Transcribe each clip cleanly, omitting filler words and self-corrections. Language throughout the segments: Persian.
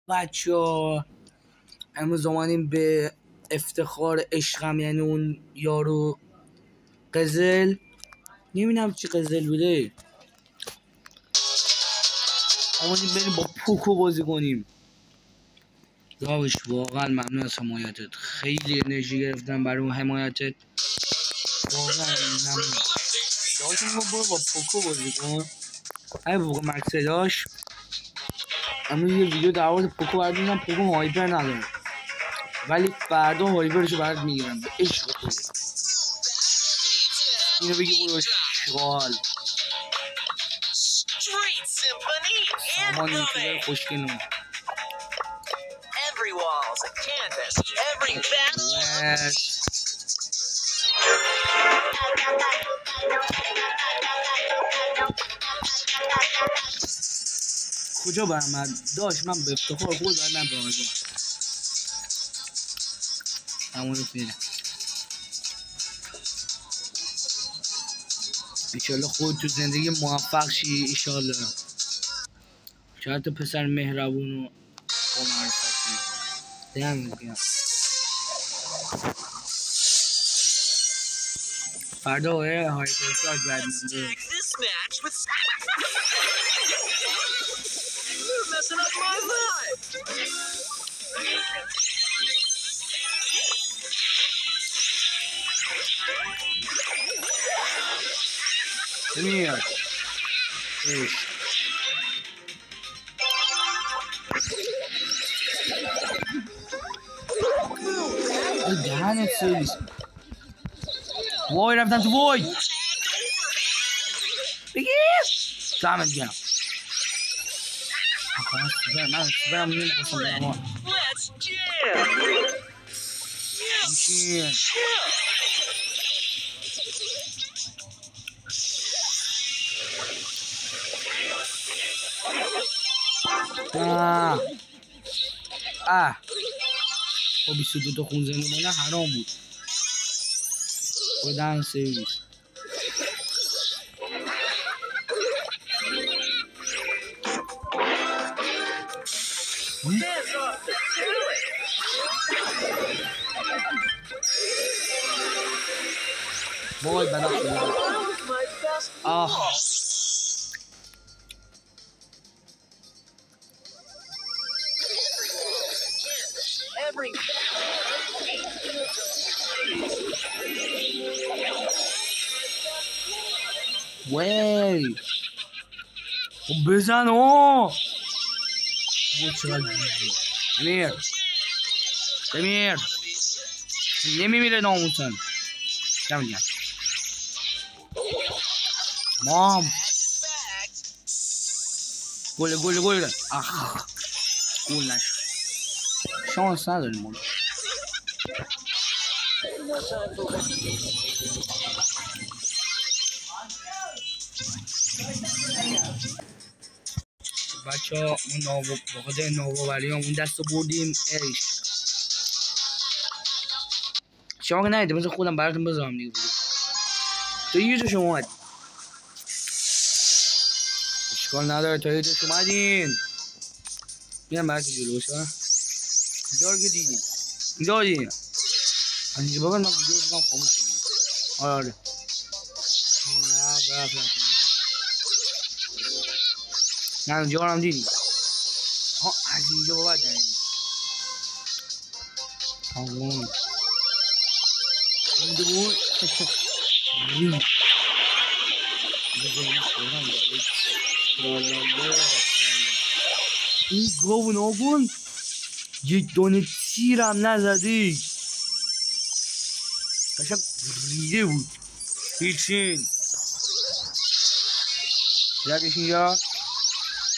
بچه‌ها امروز اومدیم به افتخار عشقم، یعنی اون یارو قزل، نمیدونم چی قزل بوده، اومدیم بریم با پوکو بازی کنیم. راوش واقعا ممنون از حمایتت، خیلی انرژی گرفتم برای اون حمایتت، واقعا ممنون. داشتم برو با پوکو بازی کن. ای بابا مکسداش امروز یه ویدیو در مورد پوکو بردیم. پوکو هایپر نداره ولی فردا هایپرشو برات میگیرم به عشق خودت. اینو بگی برو شغال سامان یوتیوبر خوشگلم. کجا برم من داشت، من به افتخار خود برم من به آزاد همون رو فیلم ایشالله خود تو زندگی موفق شی. ایشالله شاید تو پسر مهربون و با معرفتی دیم میگم. فردا های پرساد بدنده میاد ایش دهنت سریس. وای رفتم تو وای بگیر دمت گرم. من سپرم نمیخواستم برم میشین با 22 تا خون زنده مانه حرام بود. خودن سرویس وای بدم شده. آخ وای خب بزن او امیر امیر نمیمیره ناموسن نمیگم مام گل آخ گل نشد شانس نداریم ما. بچه ها اون بخاطر نوآوری اون دست رو بردیم. ایش شما که نهیده مثل خودم براتون بذارم دیگه بود تو یه جوش اومد اشکال نداره تا یه جوش اومدین بیرم براتون جلوش ها اینجا رو که دیدیم اینجا دیدیم از اینجا ببین من ویدیو بکنم خاموش کنم. آره نه اینجا رو هم دیدیم ها از اینجا با باید نهیدیم آمون اینجا بود این گاو ناگون یک دانه تیرم نزدی قشنگ ریده بود هیچین یکیش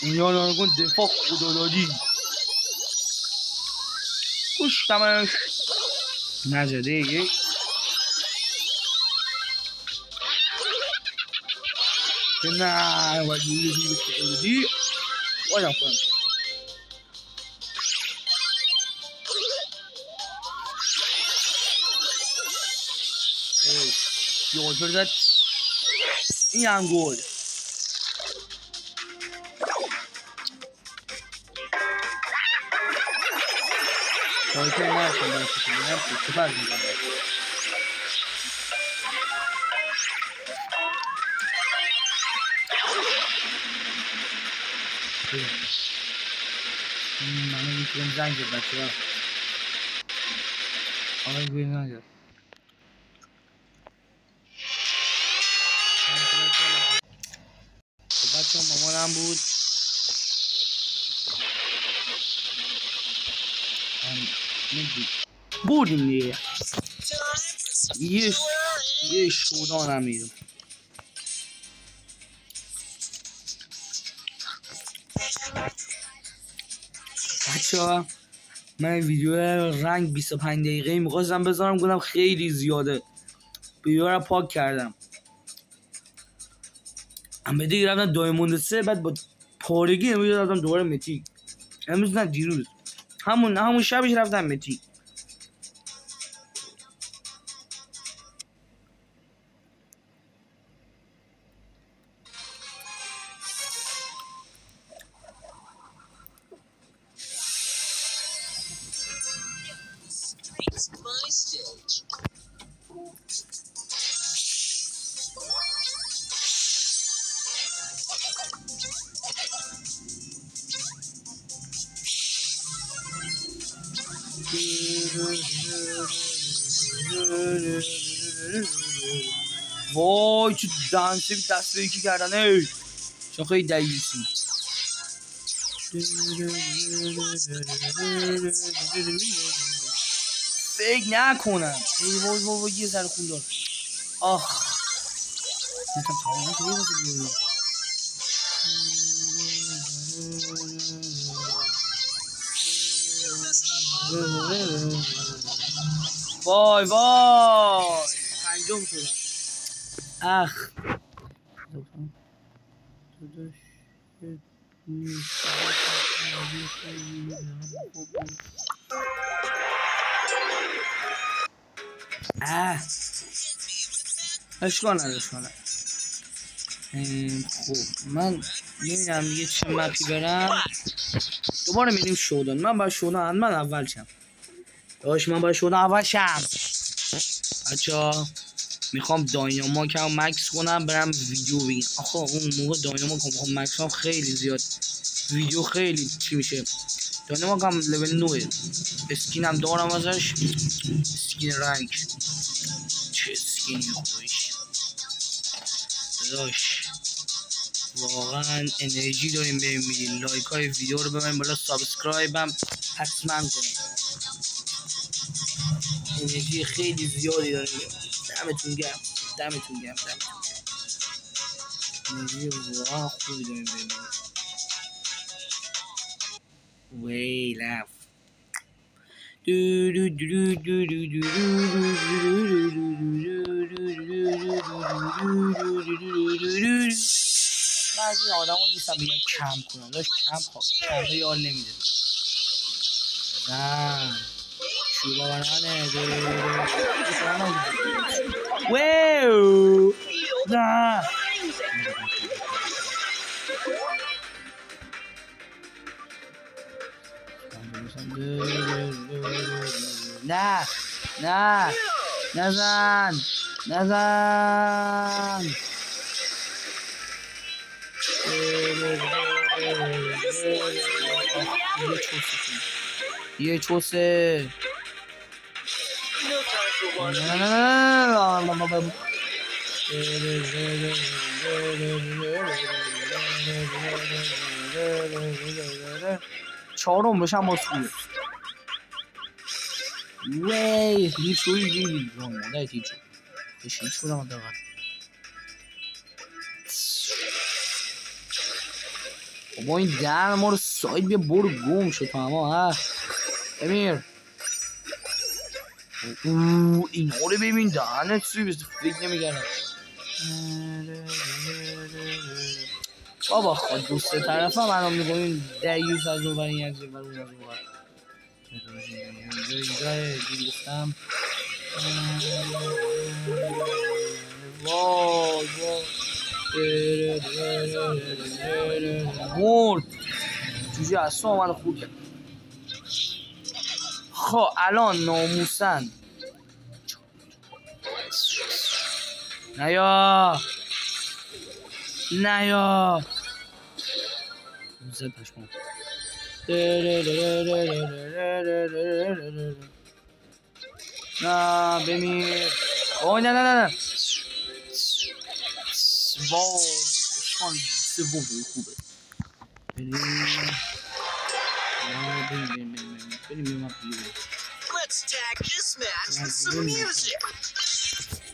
اینجا ناگون دفاع خدا دادی کشتمش نزده یک که نه ولی یه خدا دادی وایم خودم یه گل زد این هم گل سایکل نشون باید که بینم پشت فرد میزنم. منو میتونم زنگ زد بچه ها. آقای گوی نگرد بچه ها مامانم بود. بردیم دیگه. یه شودان هم میدم. بچه ها من ویدیو رنگ 25 دقیقه میخواستم بذارم، گفتم خیلی زیاده، ویدیو رو پاک کردم. اما دیگه رفتم دایموند 3، بعد با پارگی امروز رفتم دوباره متیک. امروز نه دیروز، همون شبش رفتم متیک. وای چه دنسه دست به یکی کردن. ای چون خیلی دیوسی. فکر نکنم. ای وای وای یه ذره خون دار. آخ نتم تمام نکنه واسه بیایی. وای وای پنجم شدم. اخ اشکال نداره. خب من نمیدونم دیگه چه مپی برم. دوباره میریم شودان. من باید شودان من اول شم. من باید شودان اول شم. بچه‌ها میخوام دایناماک هم مکس کنم برم ویدیو بگیرم. آخه اون موقع دایناماک هم میخوام مکس هم خیلی زیاد ویدیو خیلی چی میشه. دایناماک هم لول 9 اسکین هم دارم ازش. اسکین رنگ چه اسکینی خدایش داداش. واقعا انرژی داریم بهم میدین. لایک های ویدیو رو ببرین بالا، سابسکرایب هم حتما کنید. انرژی خیلی زیادی داریم. دمتون گرم. انرژی واقعا خوبی داریم بهم میدین. وی لف من از این آدم ها نیستم بگم کم کنم. داشت کم یال نمیده. نه شوبا برانه ویو نه نه نزن یه چوسه چهارم بشم باز خوبه. وی هیچوی مادر هیچو هیچ شدم دقیقا. با این در ما رو ساید بیا برو گم شد تو اما امیر. این ها رو ببین دهنت سوی بست فکر نمیگردم. بابا خود دوست طرف هم الان میگوین دیوز از اون این از این اون از اون اینجا دیگه گفتم. وای مرد جوجه اصلا من خود کرد. خب الان ناموسن نیا زد پشمان نه بمیر آه نه واو اشکان سوم خوبه بریم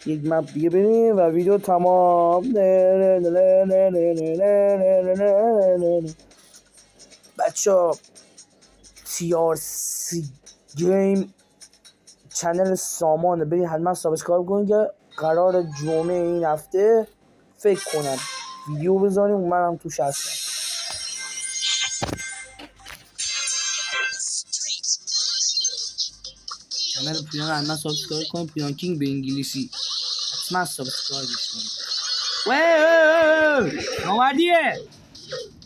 یک مپ دیگه بریم و ویدیو تمام. بچه ها TRC گیم چنل سامانه برید حتما سابسکرایب کنید که قرار جمعه این هفته فکر کنم ویدیو بذاریم و منم توش هستم. چنل پیان حتما سابسکرایب کنید. پیان کینگ به انگلیسی حتما سابسکرایبش کنید. نامردیه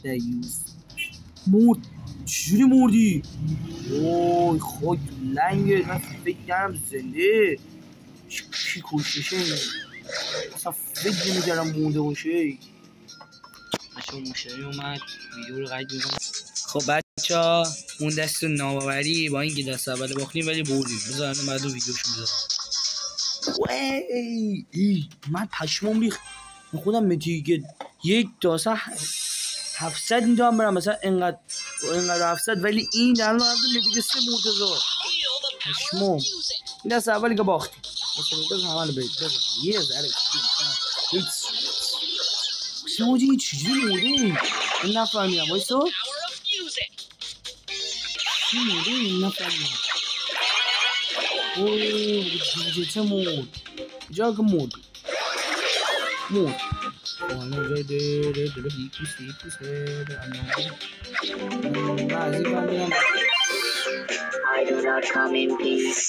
دیوز مرد. چجوری مردی؟ اوی خود لنگه. من فکر کردم زنده. چی کششه اینه؟ اصلا فکر نمی‌کردم مرده باشه. بچه‌ها مشتری اومد ویدیو رو قید می‌کنم. خب بچه‌ها اون دست ناباوری با اینکه دست اول باختیم ولی بردیم. بذار الان بعد ویدیوشو بذارم. وای من پشمام ریخت. من خودم میگه یک تاسه 700 اینجا هم برم مثلا اینقدر 700 ولی این در الان دیگه 3 مرتضی پشمام. این دست اولی که باختیم. بذار عمل برید بذار یه ذره شما جی چجوری مرده این نفهمیدم. وایسا چی مرده این نفهمیدم. اوه چه مرد جا که مرد I do not come in peace.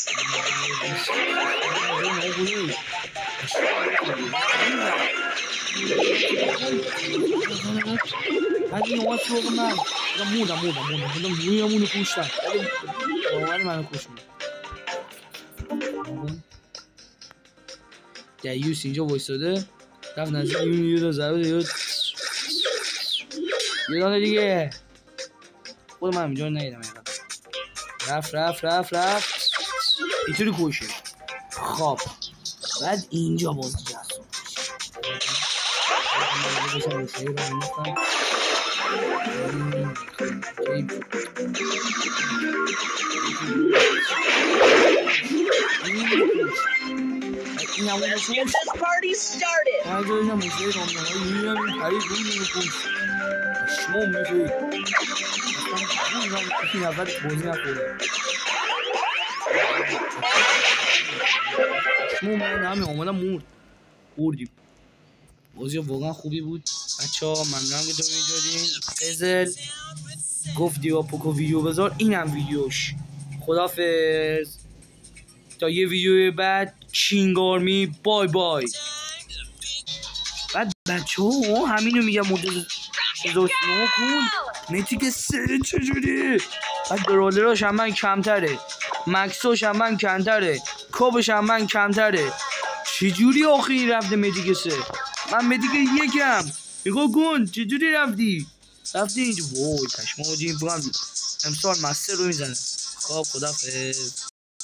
هذه وصلوا كمان مودا بدهم كوشتان وين ما نكوشم دیوس اینجا وایساده رفت نزدیک یه دو ضربه یه دانه دیگه. خود من اینجا ندیدم. رفت اینطوری کوشه. خب بعد اینجا باز جذاب Let's get this party started. بردیم. بازی واقعا خوبی بود بچه‌ها. ممنونم که دومی جادین. قزل گفت دیوا پوکو ویدیو بذار. اینم ویدیوش. خدافظ تا یه ویدیو بعد. کینگ آرمی بای. بعد بچه‌ها همینو میگم مدل 2009 کن متیک 3 چجوری. بعد برادراش هم من کمتره. مکسوش هم من کمتره. کابش هم من کمتره. چجوری آخری رفته متیک 3؟ من متیک 1م. نگاه کن چجوری رفتی اینجا. وای پشمام جیم بگم امسال مستر رو میزنه. خب خدافظ.